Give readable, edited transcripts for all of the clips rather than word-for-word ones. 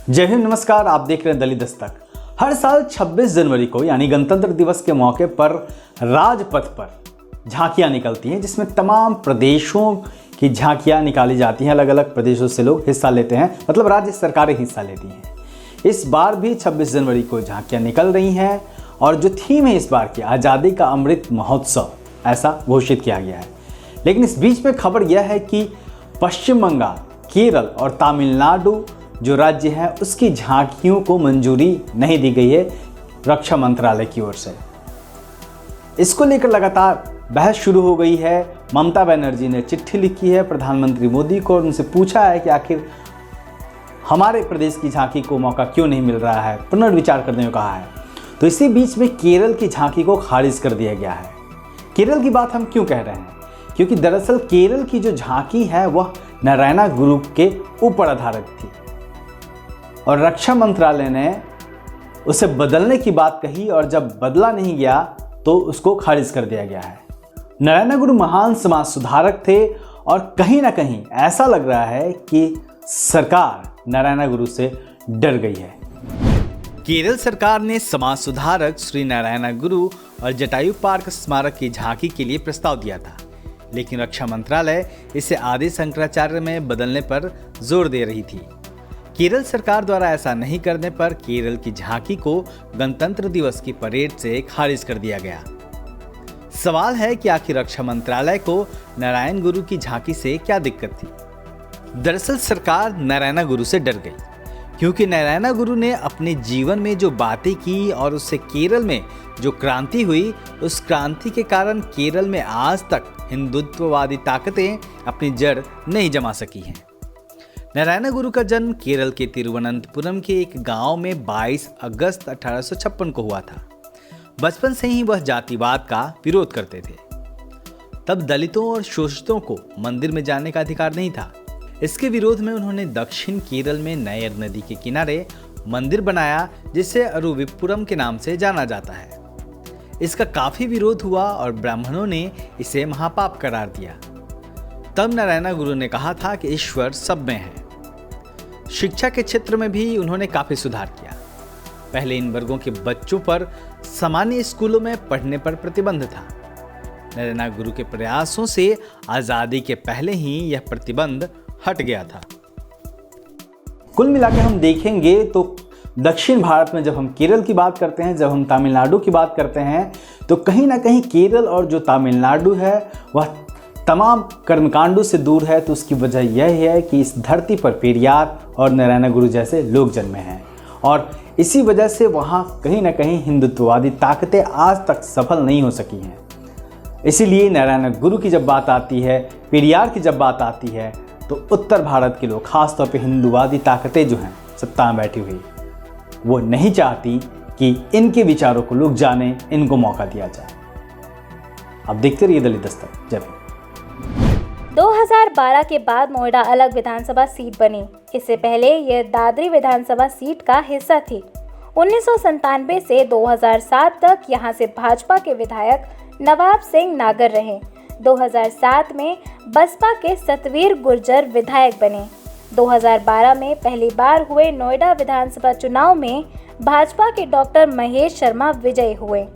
जय हिंद, नमस्कार। आप देख रहे हैं दलित दस्तक। हर साल 26 जनवरी को यानी गणतंत्र दिवस के मौके पर राजपथ पर झांकियां निकलती हैं, जिसमें तमाम प्रदेशों की झांकियां निकाली जाती हैं। अलग अलग प्रदेशों से लोग हिस्सा लेते हैं, मतलब राज्य सरकारें हिस्सा लेती हैं। इस बार भी 26 जनवरी को झांकियां निकल रही हैं और जो थीम है इस बार की आज़ादी का अमृत महोत्सव, ऐसा घोषित किया गया है। लेकिन इस बीच में खबर यह है कि पश्चिम बंगाल, केरल और तमिलनाडु जो राज्य है उसकी झांकियों को मंजूरी नहीं दी गई है रक्षा मंत्रालय की ओर से। इसको लेकर लगातार बहस शुरू हो गई है। ममता बनर्जी ने चिट्ठी लिखी है प्रधानमंत्री मोदी को और उनसे पूछा है कि आखिर हमारे प्रदेश की झांकी को मौका क्यों नहीं मिल रहा है, पुनर्विचार करने को कहा है। तो इसी बीच में केरल की झांकी को खारिज कर दिया गया है। केरल की बात हम क्यों कह रहे हैं? क्योंकि दरअसल केरल की जो झांकी है वह नारायणा गुरु के ऊपर आधारित थी और रक्षा मंत्रालय ने उसे बदलने की बात कही और जब बदला नहीं गया तो उसको खारिज कर दिया गया है। नारायणा गुरु महान समाज सुधारक थे और कहीं ना कहीं ऐसा लग रहा है कि सरकार नारायणा गुरु से डर गई है। केरल सरकार ने समाज सुधारक श्री नारायणा गुरु और जटायु पार्क स्मारक की झांकी के लिए प्रस्ताव दिया था, लेकिन रक्षा मंत्रालय इसे आदि शंकराचार्य में बदलने पर जोर दे रही थी। केरल सरकार द्वारा ऐसा नहीं करने पर केरल की झांकी को गणतंत्र दिवस की परेड से खारिज कर दिया गया। सवाल है कि आखिर रक्षा मंत्रालय को नारायण गुरु की झांकी से क्या दिक्कत थी? दरअसल सरकार नारायणा गुरु से डर गई, क्योंकि नारायणा गुरु ने अपने जीवन में जो बातें की और उससे केरल में जो क्रांति हुई, उस क्रांति के कारण केरल में आज तक हिंदुत्ववादी ताकतें अपनी जड़ नहीं जमा सकी हैं। नारायणा गुरु का जन्म केरल के तिरुवनंतपुरम के एक गांव में 22 अगस्त 1856 को हुआ था। बचपन से ही वह जातिवाद का विरोध करते थे। तब दलितों और शोषितों को मंदिर में जाने का अधिकार नहीं था। इसके विरोध में उन्होंने दक्षिण केरल में नयर नदी के किनारे मंदिर बनाया, जिसे अरुविपुरम के नाम से जाना जाता है। इसका काफी विरोध हुआ और ब्राह्मणों ने इसे महापाप करार दिया। तब नारायणा गुरु ने कहा था कि ईश्वर सब में है। शिक्षा के क्षेत्र में भी उन्होंने काफी सुधार किया। पहले इन वर्गों के बच्चों पर सामान्य स्कूलों में पढ़ने पर प्रतिबंध था। नारायणा गुरु के प्रयासों से आजादी के पहले ही यह प्रतिबंध हट गया था। कुल मिलाकर हम देखेंगे तो दक्षिण भारत में जब हम केरल की बात करते हैं, जब हम तमिलनाडु की बात करते हैं, तो कहीं ना कहीं केरल और जो तमिलनाडु है वह तमाम कर्मकांडों से दूर है। तो उसकी वजह यह है कि इस धरती पर पेरियार और नारायणा गुरु जैसे लोग जन्मे हैं और इसी वजह से वहाँ कहीं ना कहीं हिंदुत्ववादी ताकतें आज तक सफल नहीं हो सकी हैं। इसीलिए नारायणा गुरु की जब बात आती है, पेरियार की जब बात आती है, तो उत्तर भारत के लोग, खासतौर पे हिंदूवादी ताकतें जो हैं सत्ता में बैठी हुई, वो नहीं चाहती कि इनके विचारों को लोग जाने, इनको मौका दिया जाए। अब देखते रहिए दलित दस्तक। जय हिंद। 2012 के बाद नोएडा अलग विधानसभा सीट बनी। इससे पहले यह दादरी विधानसभा सीट का हिस्सा थी। 1997 से 2007 तक यहां से भाजपा के विधायक नवाब सिंह नागर रहे। 2007 में बसपा के सतवीर गुर्जर विधायक बने। 2012 में पहली बार हुए नोएडा विधानसभा चुनाव में भाजपा के डॉक्टर महेश शर्मा विजयी हुए।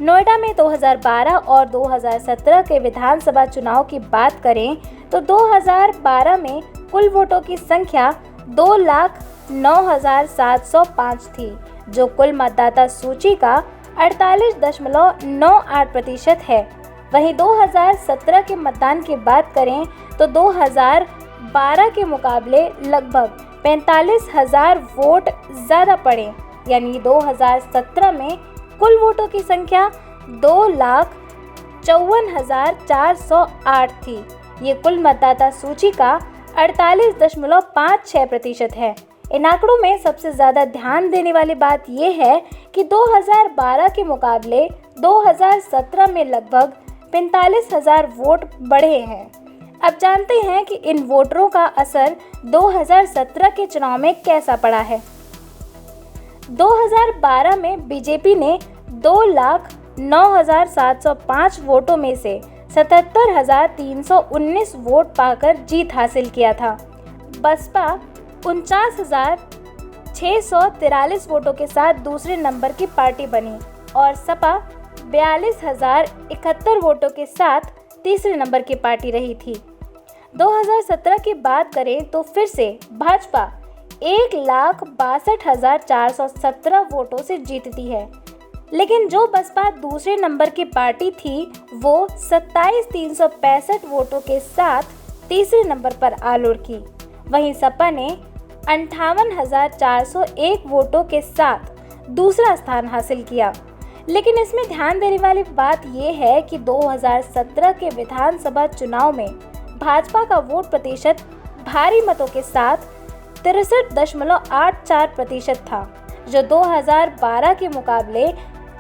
नोएडा में 2012 और 2017 के विधानसभा चुनाव की बात करें तो 2012 में कुल वोटों की संख्या 2,09,705 थी, जो कुल मतदाता सूची का 48.98% है। वहीं 2017 के मतदान की बात करें तो 2012 के मुकाबले लगभग 45,000 वोट ज़्यादा पड़े, यानी 2017 में कुल वोटों की संख्या 2,54,408 थी। ये कुल मतदाता सूची का 48.56% है। इन आंकड़ों में सबसे ज़्यादा ध्यान देने वाली बात यह है कि 2012 के मुकाबले 2017 में लगभग 45,000 वोट बढ़े हैं। अब जानते हैं कि इन वोटरों का असर 2017 के चुनाव में कैसा पड़ा है। 2012 में बीजेपी ने 2,09,705 वोटों में से 77,319 वोट पाकर जीत हासिल किया था। बसपा 49,643 वोटों के साथ दूसरे नंबर की पार्टी बनी और सपा 42,071 वोटों के साथ तीसरे नंबर की पार्टी रही थी। 2017 की बात करें तो फिर से भाजपा 1,62,417 वोटों से जीतती है, लेकिन जो बसपा दूसरे नंबर की पार्टी थी वो 27,365 वोटों के साथ तीसरे नंबर पर आ लुढ़की। वहीं सपा ने 58,401 वोटों के साथ दूसरा स्थान हासिल किया। लेकिन इसमें ध्यान देने वाली बात यह है कि 2017 के विधानसभा चुनाव में भाजपा का वोट प्रतिशत भारी मतों के साथ 63.84% था, जो 2012 के मुकाबले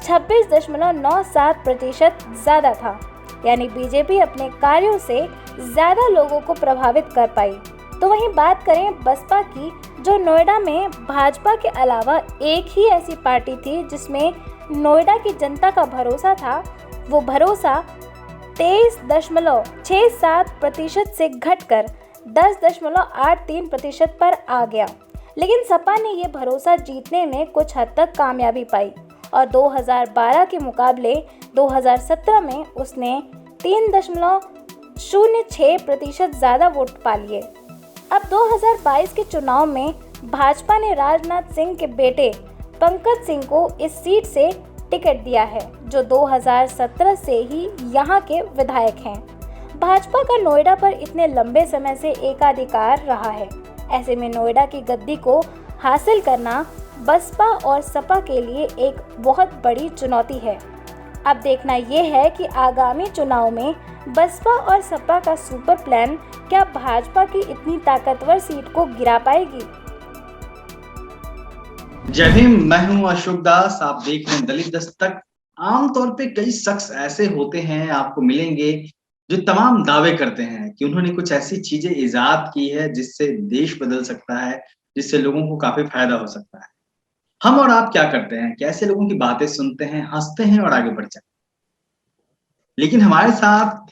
26.97% ज़्यादा था। यानी बीजेपी अपने कार्यों से ज़्यादा लोगों को प्रभावित कर पाई। तो वहीं बात करें बसपा की, जो नोएडा में भाजपा के अलावा एक ही ऐसी पार्टी थी जिसमें नोएडा की जनता का भरोसा था, वो भरोसा 23.67% से घटकर 10.83% पर आ गया। लेकिन सपा ने ये भरोसा जीतने में कुछ हद तक कामयाबी पाई और 2012 के मुकाबले 2017 में उसने 3.06% ज़्यादा वोट पा लिए। अब 2022 के चुनाव में भाजपा ने राजनाथ सिंह के बेटे पंकज सिंह को इस सीट से टिकट दिया है, जो 2017 से ही यहाँ के विधायक हैं। भाजपा का नोएडा पर इतने लंबे समय से एकाधिकार रहा है। ऐसे में नोएडा की गद्दी को हासिल करना बसपा और सपा के लिए एक बहुत बड़ी चुनौती है। अब देखना ये है कि आगामी चुनाव में बसपा और सपा का सुपर प्लान क्या भाजपा की इतनी ताकतवर सीट को गिरा पाएगी। जय भीम, मैं हूं अशोक दास। आप देख रहे हैं दलित दस्तक। आमतौर पे कई शख्स ऐसे होते हैं, आपको मिलेंगे, जो तमाम दावे करते हैं कि उन्होंने कुछ ऐसी चीजें इजाद की है जिससे देश बदल सकता है, जिससे लोगों को काफी फायदा हो सकता है। हम और आप क्या करते हैं, कैसे लोगों की बातें सुनते हैं, हंसते हैं और आगे बढ़ जाते हैं। लेकिन हमारे साथ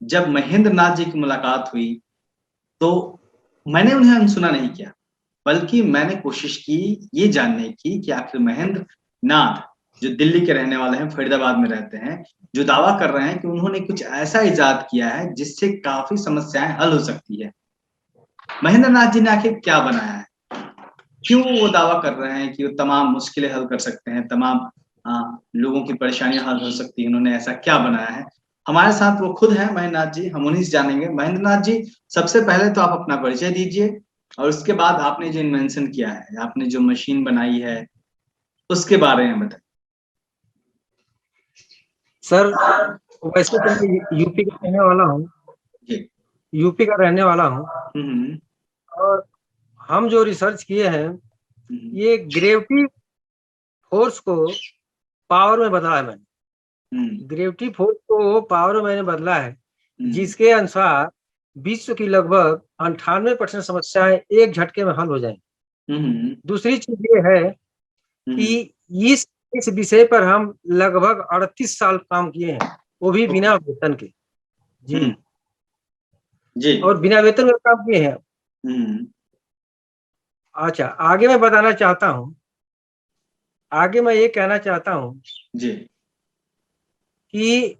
जब महेंद्र नाथ जी की मुलाकात हुई तो मैंने उन्हें अनसुना नहीं किया, बल्कि मैंने कोशिश की ये जानने की कि आखिर महेंद्र नाथ, जो दिल्ली के रहने वाले हैं, फरीदाबाद में रहते हैं, जो दावा कर रहे हैं कि उन्होंने कुछ ऐसा इजाद किया है जिससे काफी समस्याएं हल हो सकती है। महेंद्र नाथ जी ने आखिर क्या बनाया है, क्यों वो दावा कर रहे हैं कि वो तमाम मुश्किलें हल कर सकते हैं, तमाम लोगों की परेशानियां हल हो सकती हैं, उन्होंने ऐसा क्या बनाया है। हमारे साथ वो खुद हैं महेंद्र नाथ जी, हम उन्हीं से जानेंगे। महेंद्र नाथ जी, सबसे पहले तो आप अपना परिचय दीजिए और उसके बाद आपने जो इन्वेंशन किया है, आपने जो मशीन बनाई है, उसके बारे में बताइए। सर, वैसे तो मैं यूपी का रहने वाला हूँ। यूपी का रहने वाला हूँ और हम जो रिसर्च किए हैं, ये ग्रेविटी फोर्स को पावर में बदला है मैंने। ग्रेविटी फोर्स को पावर में मैंने बदला है, जिसके अनुसार विश्व की लगभग 98% समस्याएं एक झटके में हल हो जाएंगी। दूसरी चीज ये है कि इस विषय पर हम लगभग 38 साल काम किए हैं, वो भी बिना वेतन के। जी, और बिना वेतन के काम किए हैं। अच्छा, आगे मैं बताना चाहता हूँ, आगे मैं ये कहना चाहता हूँ जी कि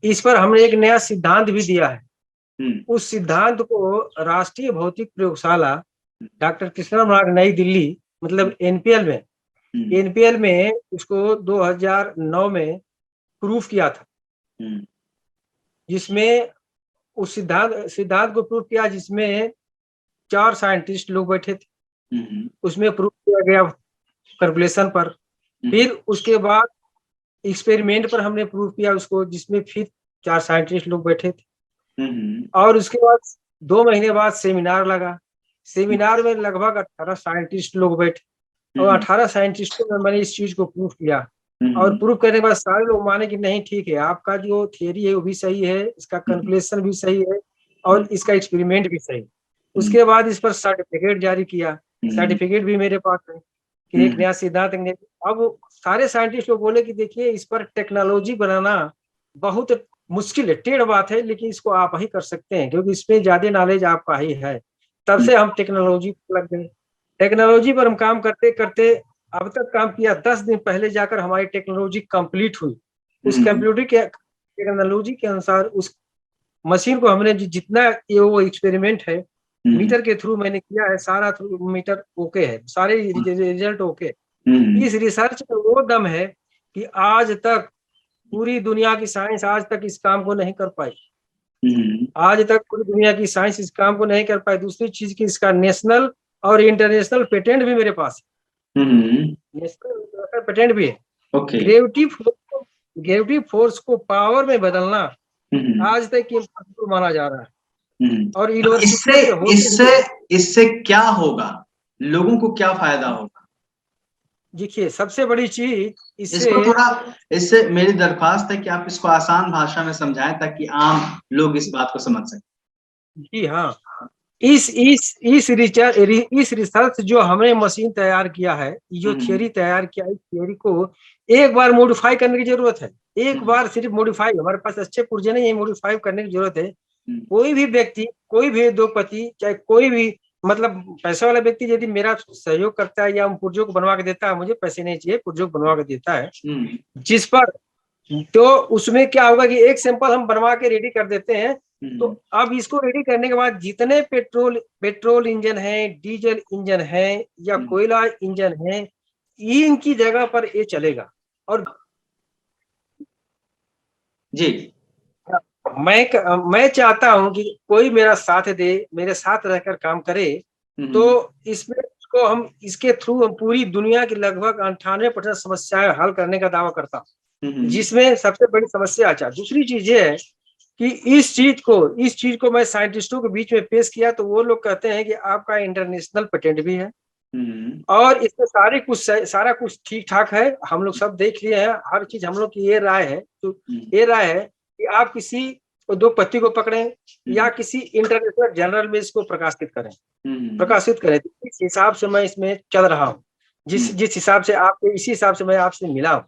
इस पर हमने एक नया सिद्धांत भी दिया है। उस सिद्धांत को राष्ट्रीय भौतिक प्रयोगशाला डॉक्टर कृष्णराव नई दिल्ली, मतलब एनपीएल में उसको 2009 में प्रूफ किया था, जिसमें उस सिद्धांत को प्रूफ किया, जिसमें 4 साइंटिस्ट लोग बैठे थे। उसमें प्रूफ किया गया कैलकुलेशन पर। फिर उसके बाद एक्सपेरिमेंट पर हमने प्रूफ किया उसको, जिसमें फिर 4 साइंटिस्ट लोग बैठे थे। और उसके बाद 2 महीने बाद सेमिनार लगा। सेमिनार में लगभग 18 साइंटिस्ट लोग बैठे और 18 साइंटिस्टों में मैंने इस चीज को प्रूफ किया। और प्रूफ करने के बाद सारे लोग माने कि नहीं, ठीक है, आपका जो थियरी है वो भी सही है, इसका कैलकुलेशन भी सही है और इसका एक्सपेरिमेंट भी सही है। उसके बाद इस पर सर्टिफिकेट जारी किया। सर्टिफिकेट भी मेरे पास है कि एक नया सिद्धांत। अब सारे साइंटिस्ट लोग बोले कि देखिए, इस पर टेक्नोलॉजी बनाना बहुत मुश्किल है, टेढ़ बात है, लेकिन इसको आप ही कर सकते हैं, क्योंकि इसमें ज्यादा नॉलेज आपका ही है। तब से हम टेक्नोलॉजी पर लग गए। टेक्नोलॉजी पर हम काम करते करते अब तक काम किया। 10 दिन पहले जाकर हमारी टेक्नोलॉजी कंप्लीट हुई। उस कंप्यूटर के टेक्नोलॉजी के अनुसार उस मशीन को हमने जितना ये वो एक्सपेरिमेंट है मीटर के थ्रू मैंने किया है, सारा थ्रू मीटर ओके है, सारे रिजल्ट ओके। इस रिसर्च में वो दम है कि आज तक पूरी दुनिया की साइंस आज तक इस काम को नहीं कर पाई। आज तक पूरी दुनिया की साइंस इस काम को नहीं कर पाई। दूसरी चीज की इसका नेशनल और इंटरनेशनल पेटेंट भी मेरे पास है। नेशनल पेटेंट भी है। ग्रेविटी फोर्स को पावर में बदलना आज तक इम्पॉसिबल माना जा रहा है। और इससे क्या होगा, लोगों को क्या फायदा होगा? देखिए, सबसे बड़ी चीज इससे मेरी दरख्वास्त है कि आप इसको आसान भाषा में समझाएं ताकि आम लोग इस बात को समझ सकें। जी हाँ, इस रिसर्च जो हमने मशीन तैयार किया है, जो थियरी तैयार किया है, थियरी को एक बार मॉडिफाई करने की जरूरत है। एक बार सिर्फ मॉडिफाई, हमारे पास अच्छे पुर्जे नहीं है, मॉडिफाई करने की जरूरत है। कोई भी व्यक्ति, कोई भी उद्योगपति, चाहे कोई भी मतलब पैसे वाला व्यक्ति यदि मेरा सहयोग करता है या पुर्जों को बनवा के देता है, मुझे पैसे नहीं चाहिए, पुर्जों को बनवा के देता है जिस पर, तो उसमें क्या होगा कि एक सैंपल हम बनवा के रेडी कर देते हैं। तो अब इसको रेडी करने के बाद जितने पेट्रोल इंजन है, डीजल इंजन है या कोयला इंजन है, इनकी जगह पर ये चलेगा। और जी, मैं चाहता हूं कि कोई मेरा साथ दे, मेरे साथ रहकर काम करे। तो इसमें इसके थ्रू हम पूरी दुनिया की लगभग 98% समस्याएं हल करने का दावा करता हूँ, जिसमें सबसे बड़ी समस्या अच्छा। दूसरी चीज ये है कि इस चीज को मैं साइंटिस्टों के बीच में पेश किया तो वो लोग कहते हैं कि आपका इंटरनेशनल पेटेंट भी है और इसमें सारा कुछ ठीक ठाक है, हम लोग सब देख लिए हैं, हर चीज हम लोग की ये राय है। तो ये राय है कि आप किसी उद्योगपति को पकड़ें या किसी इंटरनेशनल जर्नल में इसको प्रकाशित करें। इस हिसाब से मैं इसमें चल रहा हूँ, जिस हिसाब से आपके, इसी हिसाब से मैं आपसे मिला हूँ।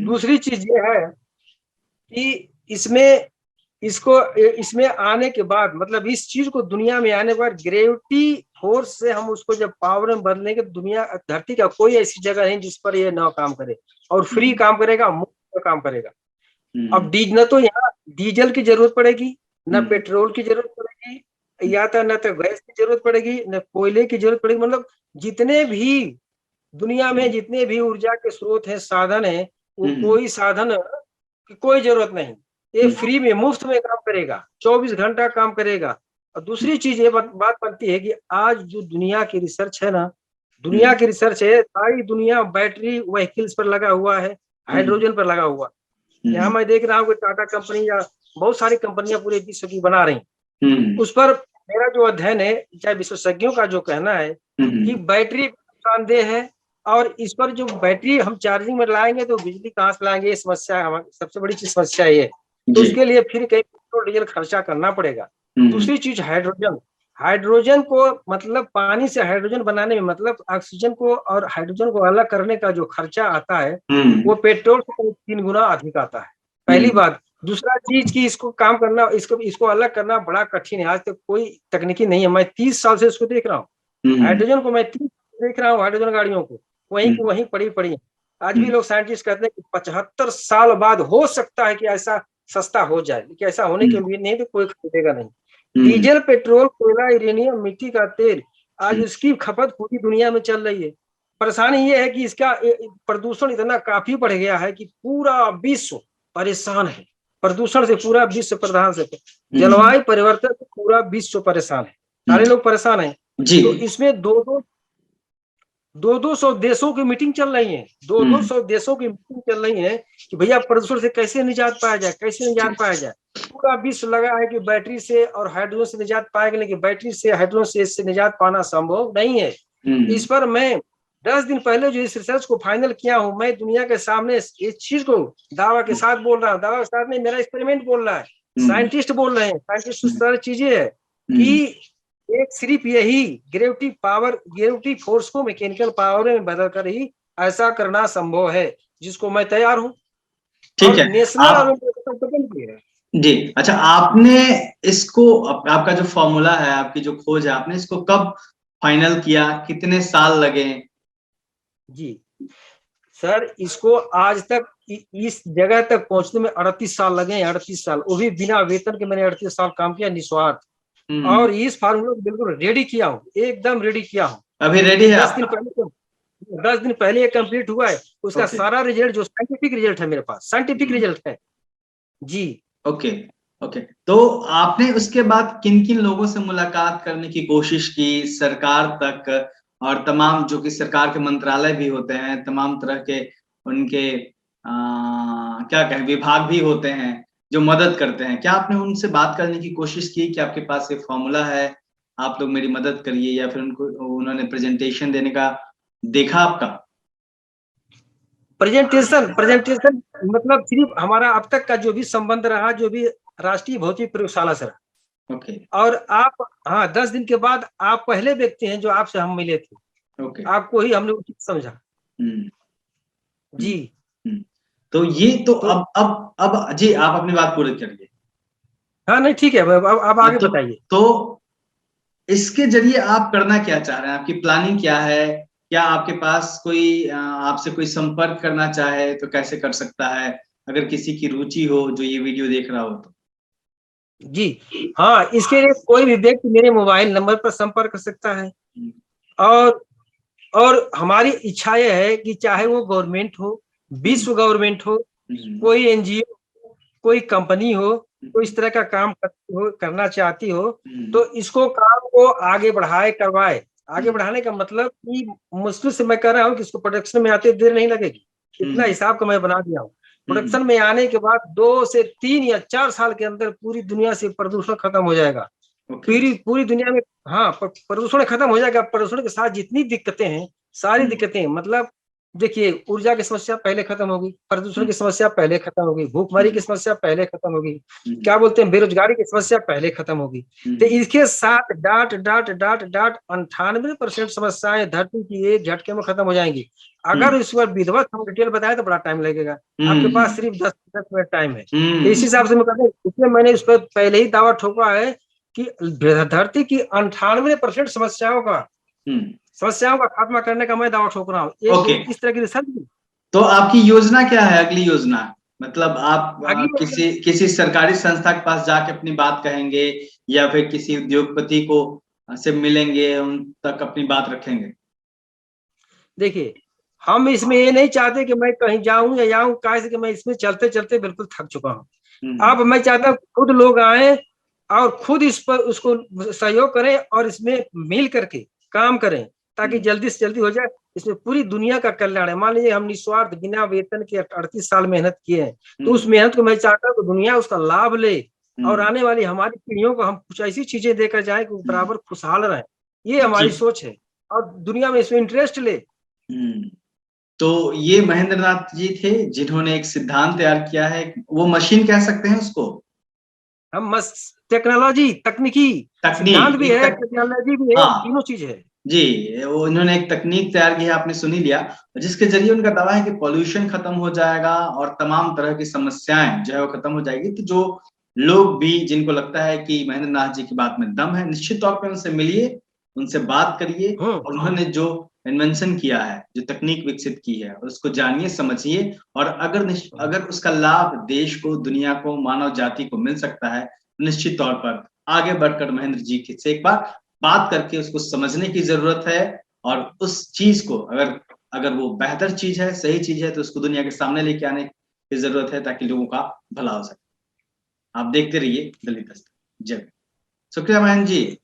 दूसरी चीज ये है कि इसमें आने के बाद, मतलब इस चीज को दुनिया में आने के बाद ग्रेविटी फोर्स से हम उसको जब पावर में बदलने के, दुनिया धरती का कोई ऐसी जगह नहीं जिस पर ये ना काम करे और फ्री काम करेगा, मुफ्त काम करेगा। अब न तो यहाँ डीजल की जरूरत पड़ेगी, न पेट्रोल की जरूरत पड़ेगी, या तो न तो गैस की जरूरत पड़ेगी, न कोयले की जरूरत पड़ेगी। मतलब जितने भी दुनिया में जितने भी ऊर्जा के स्रोत हैं, साधन है, वो कोई साधन की कोई जरूरत नहीं। ये फ्री में, मुफ्त में काम करेगा, 24 घंटा काम करेगा। और दूसरी चीज ये बात बनती है कि आज जो दुनिया की रिसर्च है ना, दुनिया की रिसर्च है, सारी दुनिया बैटरी व्हीकल्स पर लगा हुआ है, हाइड्रोजन पर लगा हुआ। यहाँ मैं देख रहा हूँ कि टाटा कंपनी या बहुत सारी कंपनियां पूरे विश्व की बना रही। उस पर मेरा जो अध्ययन है, चाहे विशेषज्ञों का जो कहना है कि बैटरी नुकसानदेह है और इस पर जो बैटरी हम चार्जिंग में लाएंगे तो बिजली कहाँ से लाएंगे, ये समस्या है हमारी, सबसे बड़ी चीज समस्या ये। तो उसके लिए फिर कहीं पेट्रोल डीजल खर्चा करना पड़ेगा। दूसरी चीज हाइड्रोजन को, मतलब पानी से हाइड्रोजन बनाने में, मतलब ऑक्सीजन को और हाइड्रोजन को अलग करने का जो खर्चा आता है वो पेट्रोल से 3 गुना अधिक आता है, पहली बात। दूसरा चीज की इसको काम करना, इसको अलग करना बड़ा कठिन है। आज तक कोई तकनीकी नहीं है। मैं 30 साल से इसको देख रहा हूँ, हाइड्रोजन को मैं 30 देख रहा हूँ, हाइड्रोजन गाड़ियों को वहीं पड़ी है। आज भी लोग साइंटिस्ट कहते हैं कि 75 साल बाद हो सकता है कि ऐसा सस्ता हो जाए, लेकिन ऐसा होने की उम्मीद नहीं, तो कोई खरीदेगा नहीं। डीजल, पेट्रोल, कोयला, यूरेनियम, मिट्टी का तेल, आज उसकी खपत पूरी दुनिया में चल रही है। परेशानी ये है कि इसका प्रदूषण इतना काफी बढ़ गया है कि पूरा विश्व परेशान है। प्रदूषण से पूरा विश्व प्रधान से, जलवायु परिवर्तन से पूरा विश्व परेशान है, सारे लोग परेशान हैं। तो इसमें 200 देशों की मीटिंग चल रही है, 200 देशों की मीटिंग चल रही है कि भैया प्रदूषण से कैसे निजात पाया जाए, पूरा विश्व लगा है कि बैटरी से और हाइड्रोजन से निजात पाएगा, लेकिन बैटरी से, हाइड्रोजन से इससे निजात पाना संभव नहीं है। इस पर मैं 10 दिन पहले जो इस रिसर्च को फाइनल किया हूं, मैं दुनिया के सामने इस चीज को दावा के साथ बोल रहा हूँ। दावा के साथ नहीं, मेरा एक्सपेरिमेंट बोल रहा है, साइंटिस्ट बोल रहे हैं। साइंटिस्ट सारी चीजें है कि एक सिर्फ यही ग्रेविटी फोर्स को मैकेनिकल पावर में बदल कर ही ऐसा करना संभव है, जिसको मैं तैयार हूँ। ठीक है, नेशनल और इंटरनेशनल पेटेंट भी है। जी। अच्छा, आपने इसको आपका जो फॉर्मूला है, आपकी जो खोज है, आपने इसको कब फाइनल किया, कितने साल लगे? जी सर, इसको आज तक इस जगह तक पहुंचने में 38 साल लगे हैं, 38 साल, वो भी बिना वेतन के। मैंने 38 साल काम किया निस्वार्थ, और इस फार्मूला को बिल्कुल रेडी किया हूँ, एकदम रेडी किया हूँ। अभी रेडी है 10 दिन पहले, 10 दिन पहले ये कंप्लीट हुआ है। उसका सारा रिजल्ट, जो साइंटिफिक रिजल्ट है मेरे पास, साइंटिफिक रिजल्ट है जी। Okay, okay. तो आपने उसके बाद किन किन लोगों से मुलाकात करने की कोशिश की, सरकार तक, और तमाम जो कि सरकार के मंत्रालय भी होते हैं, तमाम तरह के उनके क्या कहें, विभाग भी होते हैं जो मदद करते हैं, क्या आपने उनसे बात करने की कोशिश की कि आपके पास ये फॉर्मूला है, आप लोग मेरी मदद करिए, या फिर उनको उन्होंने प्रेजेंटेशन देने का देखा आपका? प्रेजेंटेशन प्रेजेंटेशन मतलब सिर्फ हमारा अब तक का जो भी संबंध रहा, जो भी राष्ट्रीय भौतिक प्रयोगशाला से रहा। ओके, और आप, हाँ, 10 दिन के बाद आप पहले व्यक्ति हैं जो आपसे हम मिले थे। ओके। आपको ही हमने उचित समझा हम्म, जी। हम्म। तो ये तो तो अब जी, आप अपनी बात पूरी करिए। हाँ, नहीं ठीक है, अब आगे तो बताइए। तो इसके जरिए आप करना क्या चाह रहे हैं, आपकी प्लानिंग क्या है? क्या आपके पास कोई आपसे कोई संपर्क करना चाहे तो कैसे कर सकता है, अगर किसी की रुचि हो जो ये वीडियो देख रहा हो तो? जी हाँ, इसके लिए कोई भी व्यक्ति मेरे मोबाइल नंबर पर संपर्क कर सकता है। और और हमारी इच्छा यह है कि चाहे वो गवर्नमेंट हो, विश्व गवर्नमेंट हो, कोई एनजीओ, कोई कंपनी हो, कोई इस तरह का काम करना चाहती हो, तो इसको काम को आगे बढ़ाए, करवाए। आगे बढ़ाने का मतलब कि मुश्किल से मैं कह रहा हूँ कि इसको प्रोडक्शन में आते देर नहीं लगेगी, इतना हिसाब का मैं बना दिया हूँ। प्रोडक्शन में आने के बाद 2 से 3 या 4 साल के अंदर पूरी दुनिया से प्रदूषण खत्म हो जाएगा। पूरी दुनिया में, हाँ, प्रदूषण खत्म हो जाएगा। प्रदूषण के साथ जितनी दिक्कतें हैं, सारी दिक्कतें, मतलब देखिए, ऊर्जा की समस्या पहले खत्म होगी, प्रदूषण की समस्या पहले खत्म होगी, भूखमरी की समस्या पहले खत्म होगी, क्या बोलते हैं, बेरोजगारी की समस्या पहले खत्म होगी। तो इसके साथ डाट डाट डाट डाट 98% समस्याएं धरती की एक झटके में खत्म हो जाएंगी। अगर इस पर विधिवत हम डिटेल बताए तो बड़ा टाइम लगेगा। आपके पास सिर्फ 10 मिनट टाइम है, तो इस हिसाब से मैं कहता हूँ, इसलिए मैंने इस पर पहले ही दावा ठोका है कि धरती की 98% समस्याओं का खात्मा करने का मैं दावा ठोक रहा हूँ। इस तरह की रिसर्च। तो आपकी योजना क्या है, अगली योजना? मतलब आप अगली किसी सरकारी संस्था के पास जाके अपनी बात कहेंगे, या फिर किसी उद्योगपति को से मिलेंगे, उन तक अपनी बात रखेंगे? देखिए, हम इसमें ये नहीं चाहते कि मैं कहीं जाऊं या जाऊं, कैसे कि मैं इसमें चलते चलते बिल्कुल थक चुका हूँ। अब मैं चाहता हूँ खुद लोग आए और खुद इस पर उसको सहयोग करें और इसमें मिल करके काम करें, ताकि जल्दी से जल्दी हो जाए। इसमें पूरी दुनिया का कल्याण है। मान लीजिए हम निस्वार्थ बिना वेतन के 38 साल मेहनत किए हैं, तो उस मेहनत को मैं चाहता हूँ कि दुनिया उसका लाभ ले, और आने वाली हमारी पीढ़ियों को हम कुछ ऐसी चीजें देकर जाए कि बराबर खुशहाल रहे। ये हमारी सोच है, और दुनिया में इसमें इंटरेस्ट ले। तो ये महेंद्र नाथ जी थे जिन्होंने एक सिद्धांत तैयार किया है, वो मशीन कह सकते हैं उसको? हम टेक्नोलॉजी, तकनीकी सिद्धांत भी है, टेक्नोलॉजी भी है, तीनों चीज है जी। वो इन्होंने एक तकनीक तैयार की है, आपने सुन ही लिया, जिसके जरिए उनका दावा है कि पॉल्यूशन खत्म हो जाएगा और तमाम तरह की समस्याएं जो है वो खत्म हो जाएगी। तो जो लोग भी, जिनको लगता है कि महेंद्र नाथ जी की बात में दम है, निश्चित तौर पे उनसे मिलिए, उनसे बात करिए, और उन्होंने जो इन्वेंशन किया है, जो तकनीक विकसित की है, उसको जानिए, समझिए, और अगर उसका लाभ देश को, दुनिया को, मानव जाति को मिल सकता है, निश्चित तौर पर आगे बढ़कर महेंद्र जी से एक बार बात करके उसको समझने की जरूरत है। और उस चीज को, अगर वो बेहतर चीज है, सही चीज है, तो उसको दुनिया के सामने लेके आने की जरूरत है, ताकि लोगों का भला हो सके। आप देखते रहिए दलित दस्तक। जय। शुक्रिया महेंद्र जी।